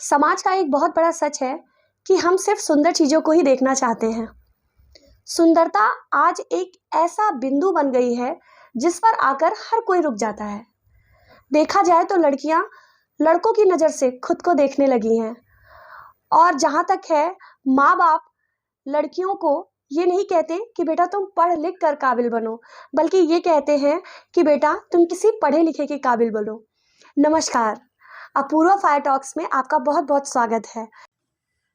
समाज का एक बहुत बड़ा सच है कि हम सिर्फ सुंदर चीज़ों को ही देखना चाहते हैं। सुंदरता आज एक ऐसा बिंदु बन गई है जिस पर आकर हर कोई रुक जाता है। देखा जाए तो लड़कियां लड़कों की नज़र से खुद को देखने लगी हैं और जहाँ तक है माँ बाप लड़कियों को ये नहीं कहते कि बेटा तुम पढ़ लिख कर काबिल बनो, बल्कि ये कहते हैं कि बेटा तुम किसी पढ़े लिखे के काबिल बनो। नमस्कार, अपूर्वा फायर टॉक्स में आपका बहुत बहुत स्वागत है।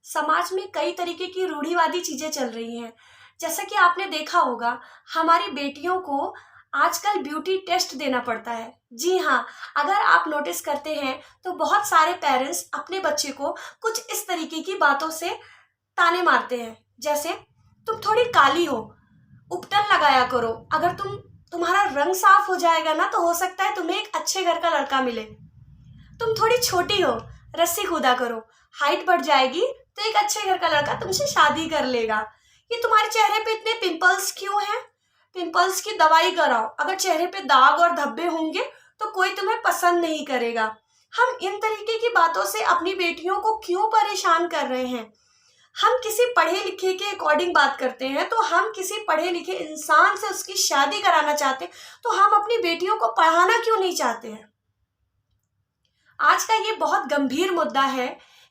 समाज में कई तरीके की रूढ़िवादी चीज़ें चल रही हैं। जैसा कि आपने देखा होगा, हमारी बेटियों को आजकल ब्यूटी टेस्ट देना पड़ता है। जी हाँ, अगर आप नोटिस करते हैं तो बहुत सारे पेरेंट्स अपने बच्चे को कुछ इस तरीके की बातों से ताने मारते हैं, जैसे तुम थोड़ी काली हो, उपटन लगाया करो, अगर तुम्हारा रंग साफ हो जाएगा ना तो हो सकता है तुम्हें एक अच्छे घर का लड़का मिले। तुम थोड़ी छोटी हो, रस्सी कूदा करो, हाइट बढ़ जाएगी तो एक अच्छे घर का लड़का तुमसे शादी कर लेगा। ये तुम्हारे चेहरे पे इतने पिंपल्स क्यों हैं? पिंपल्स की दवाई कराओ, अगर चेहरे पे दाग और धब्बे होंगे तो कोई तुम्हें पसंद नहीं करेगा। हम इन तरीके की बातों से अपनी बेटियों को क्यों परेशान कर रहे हैं? हम किसी पढ़े लिखे के अकॉर्डिंग बात करते हैं तो हम किसी पढ़े लिखे इंसान से उसकी शादी कराना चाहते हैं, तो हम अपनी बेटियों को पढ़ाना क्यों नहीं चाहते हैं? आज का ये बहुत गंभीर मुद्दा है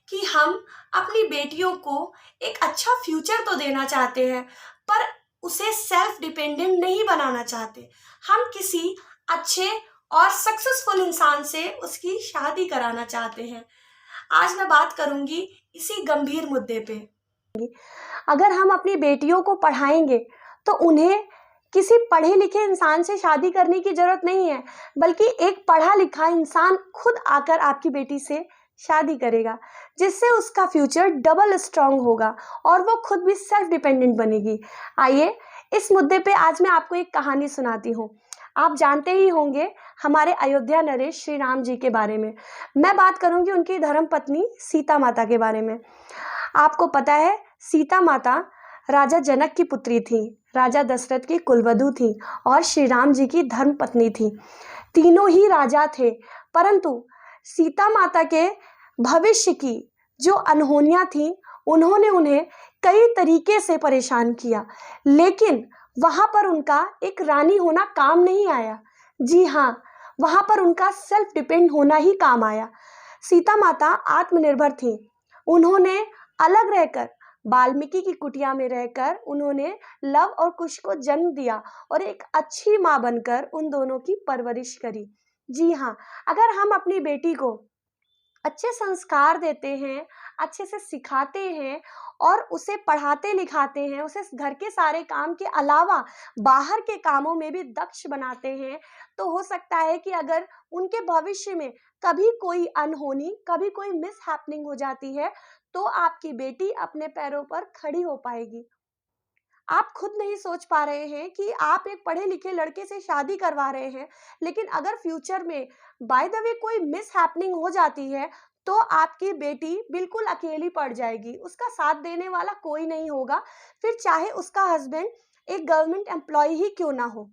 कि हम अपनी बेटियों को एक अच्छा फ्यूचर तो देना चाहते हैं, पर उसे सेल्फ डिपेंडेंट नहीं बनाना चाहते। हम किसी अच्छे और सक्सेसफुल इंसान से उसकी शादी कराना चाहते हैं। आज मैं बात करूंगी इसी गंभीर मुद्दे पे। अगर हम अपनी बेटियों को पढ़ाएंगे तो उन्हें किसी पढ़े लिखे इंसान से शादी करने की जरूरत नहीं है, बल्कि एक पढ़ा लिखा इंसान खुद आकर आपकी बेटी से शादी करेगा, जिससे उसका फ्यूचर डबल स्ट्रांग होगा और वो खुद भी सेल्फ डिपेंडेंट बनेगी। आइए इस मुद्दे पे आज मैं आपको एक कहानी सुनाती हूँ। आप जानते ही होंगे हमारे अयोध्या नरेश श्री राम जी के बारे में। मैं बात करूंगी उनकी धर्मपत्नी सीता माता के बारे में। आपको पता है, सीता माता राजा जनक की पुत्री थी, राजा दशरथ की कुलवधू थी और श्री राम जी की धर्मपत्नी थी। तीनों ही राजा थे, परंतु सीता माता के भविष्य की जो अनहोनियां थी उन्होंने उन्हें कई तरीके से परेशान किया, लेकिन वहां पर उनका एक रानी होना काम नहीं आया। जी हाँ, वहां पर उनका सेल्फ डिपेंड होना ही काम आया। सीता माता आत्मनिर्भर थी। उन्होंने अलग रहकर वाल्मीकि की कुटिया में रहकर उन्होंने लव और कुश को जन्म दिया और एक अच्छी माँ बनकर उन दोनों की परवरिश करी। जी हाँ, अगर हम अपनी बेटी को अच्छे संस्कार देते हैं, अच्छे से सिखाते हैं और उसे पढ़ाते लिखाते हैं, उसे घर के सारे काम के अलावा बाहर के कामों में भी दक्ष बनाते हैं, तो हो सकता है कि अगर उनके भविष्य में कभी कोई अनहोनी, कभी कोई मिसहैपनिंग हो जाती है तो आपकी बेटी अपने पैरों पर खड़ी हो पाएगी। आप खुद नहीं सोच पा रहे हैं कि आप एक पढ़े लिखे लड़के से शादी करवा रहे हैं, लेकिन अगर फ्यूचर में बाय द वे कोई मिसहैपनिंग हो जाती है तो आपकी बेटी बिल्कुल अकेली पड़ जाएगी, उसका साथ देने वाला कोई नहीं होगा, फिर चाहे उसका हस्बैंड एक गवर्नमेंट एम्प्लॉय ही क्यों ना हो।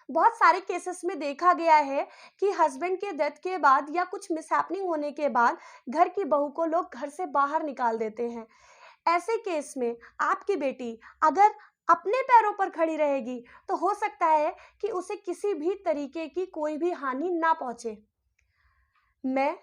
बहुत सारे केसेस में देखा गया है कि हस्बैंड के डेथ के बाद या कुछ मिसहैपनिंग होने के बाद घर की बहू को लोग घर से बाहर निकाल देते हैं। ऐसे केस में आपकी बेटी अगर अपने पैरों पर खड़ी रहेगी तो हो सकता है कि उसे किसी भी तरीके की कोई भी हानि ना पहुंचे। मैं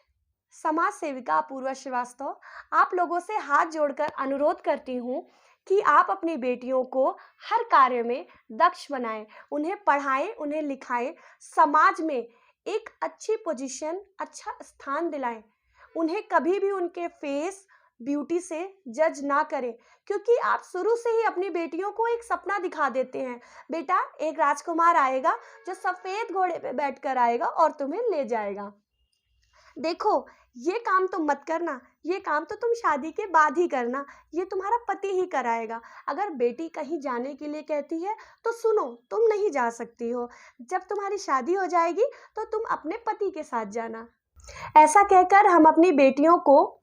समाज सेविका अपूर्वा श्रीवास्तव आप लोगों से हाथ जोड़कर अनुरोध करती हूँ कि आप अपनी बेटियों को हर कार्य में दक्ष बनाएं, उन्हें पढ़ाएं, उन्हें लिखाएं, समाज में एक अच्छी पोजीशन, अच्छा स्थान दिलाएं। उन्हें कभी भी उनके फेस, ब्यूटी से जज ना करें, क्योंकि आप शुरू से ही अपनी बेटियों को एक सपना दिखा देते हैं, बेटा एक राजकुमार आएगा जो सफेद घोड़े पे बैठकर आएगा और तुम्हें ले जाएगा। देखो, ये काम तुम मत करना, ये काम तो तुम शादी के बाद ही करना, ये तुम्हारा पति ही कराएगा। अगर बेटी कहीं जाने के लिए कहती है तो सुनो, तुम नहीं जा सकती हो, जब तुम्हारी शादी हो जाएगी तो तुम अपने पति के साथ जाना। ऐसा कहकर हम अपनी बेटियों को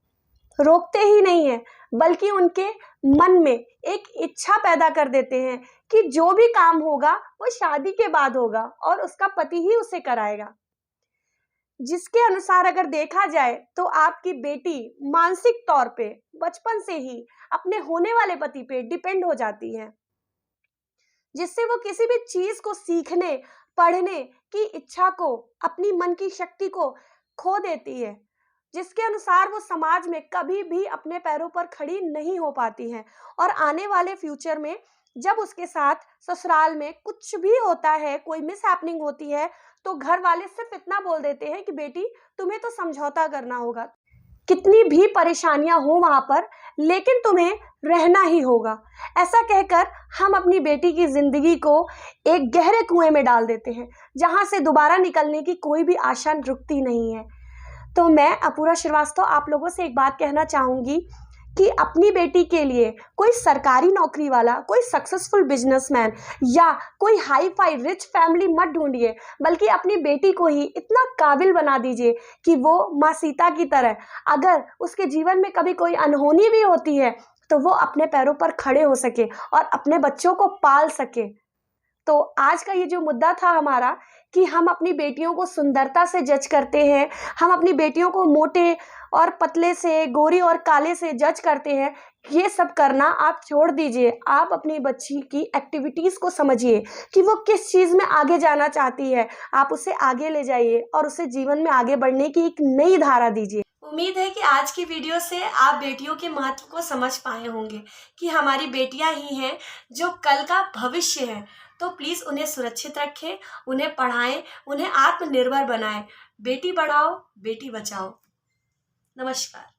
रोकते ही नहीं है, बल्कि उनके मन में एक इच्छा पैदा कर देते हैं कि जो भी काम होगा वो शादी के बाद होगा और उसका पति ही उसे कराएगा। जिसके अनुसार अगर देखा जाए तो आपकी बेटी मानसिक तौर पे बचपन से ही अपने होने वाले पति पे डिपेंड हो जाती है, जिससे वो किसी भी चीज को सीखने पढ़ने की इच्छा को, अपनी मन की शक्ति को खो देती है, जिसके अनुसार वो समाज में कभी भी अपने पैरों पर खड़ी नहीं हो पाती है। और आने वाले फ्यूचर में जब उसके साथ ससुराल में कुछ भी होता है, कोई मिस हैपनिंग होती है, तो घर वाले सिर्फ इतना बोल देते हैं कि बेटी तुम्हें तो समझौता करना होगा, कितनी भी परेशानियां हो वहां पर, लेकिन तुम्हें रहना ही होगा। ऐसा कहकर हम अपनी बेटी की जिंदगी को एक गहरे कुएं में डाल देते हैं, जहां से दोबारा निकलने की कोई भी आशा रुकती नहीं है। तो मैं अपूर्वा श्रीवास्तव आप लोगों से एक बात कहना चाहूंगी कि अपनी बेटी के लिए कोई सरकारी नौकरी वाला, कोई सक्सेसफुल बिजनेसमैन या कोई हाई फाई रिच फैमिली मत ढूंढिए, बल्कि अपनी बेटी को ही इतना काबिल बना दीजिए कि वो माँ सीता की तरह, अगर उसके जीवन में कभी कोई अनहोनी भी होती है तो वो अपने पैरों पर खड़े हो सके और अपने बच्चों को पाल सके। तो आज का ये जो मुद्दा था हमारा कि हम अपनी बेटियों को सुंदरता से जज करते हैं, हम अपनी बेटियों को मोटे और पतले से, गोरी और काले से जज करते हैं, ये सब करना आप छोड़ दीजिए। आप अपनी बच्ची की एक्टिविटीज़ को समझिए कि वो किस चीज़ में आगे जाना चाहती है, आप उसे आगे ले जाइए और उसे जीवन में आगे बढ़ने की एक नई धारा दीजिए। उम्मीद है कि आज की वीडियो से आप बेटियों के महत्व को समझ पाए होंगे कि हमारी बेटियां ही हैं जो कल का भविष्य है। तो प्लीज़ उन्हें सुरक्षित रखें, उन्हें पढ़ाएं, उन्हें आत्मनिर्भर बनाएं। बेटी बढ़ाओ, बेटी बचाओ। नमस्कार।